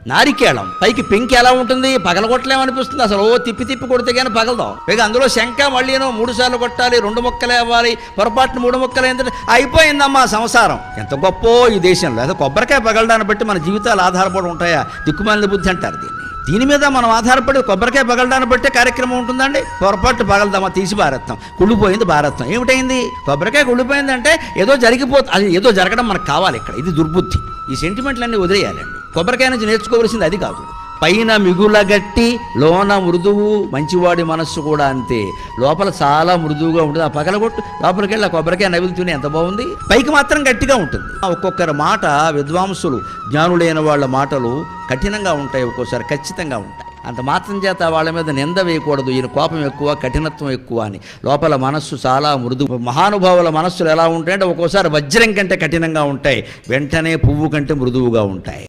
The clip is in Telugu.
నారికేళం పైకి పెంకి ఎలా ఉంటుంది, పగలగొట్టలేమనిపిస్తుంది అసలు. తిప్పి తిప్పి కొడితే కానీ పగలదాం. పైగా అందులో శంఖ మళ్ళీనో 3 సార్లు కొట్టాలి, 2 ముక్కలే అవ్వాలి, పొరపాటున 3 ముక్కలు ఏంటంటే అయిపోయిందమ్మా సంసారం. ఎంత గొప్ప ఈ దేశంలో. అదే కొబ్బరికాయ పగలడాన్ని బట్టి మన జీవితాలు ఆధారపడి ఉంటాయా? దిక్కుమాలిన బుద్ధి అంటారు దీని మీద మనం ఆధారపడి కొబ్బరికాయ పగలడాన్ని బట్టే కార్యక్రమం ఉంటుందండి. పొరపాటు పగలదామా, తీసి భారత్వం, కుళ్ళిపోయింది భారత్వం. ఏమిటైంది? కొబ్బరికాయ కుళ్ళిపోయిందంటే ఏదో జరిగిపోతుంది, అది ఏదో జరగడం మనకు కావాలి ఇక్కడ. ఇది దుర్బుద్ధి. ఈ సెంటిమెంట్లన్నీ వదిలేయాలండి. కొబ్బరికాయ నుంచి నేర్చుకోవలసింది అది కాదు. పైన మిగులగట్టి లోన మృదువు, మంచివాడి మనస్సు కూడా అంతే. లోపల చాలా మృదువుగా ఉంటుంది. ఆ పగలగొట్టు లోపలికి వెళ్ళి ఆ కొబ్బరికాయ నవిలుతూనే ఎంత బాగుంది. పైకి మాత్రం గట్టిగా ఉంటుంది. ఒక్కొక్కరి మాట, విద్వాంసులు జ్ఞానులైన వాళ్ళ మాటలు కఠినంగా ఉంటాయి, ఒక్కోసారి ఖచ్చితంగా ఉంటాయి. అంత మాత్రం చేత వాళ్ళ మీద నింద వేయకూడదు. ఈయన కోపం ఎక్కువ, కఠినత్వం ఎక్కువ అని. లోపల మనస్సు చాలా మృదువు. మహానుభావుల మనస్సులు ఎలా ఉంటాయంటే ఒక్కోసారి వజ్రం కంటే కఠినంగా ఉంటాయి, వెంటనే పువ్వు కంటే మృదువుగా ఉంటాయి.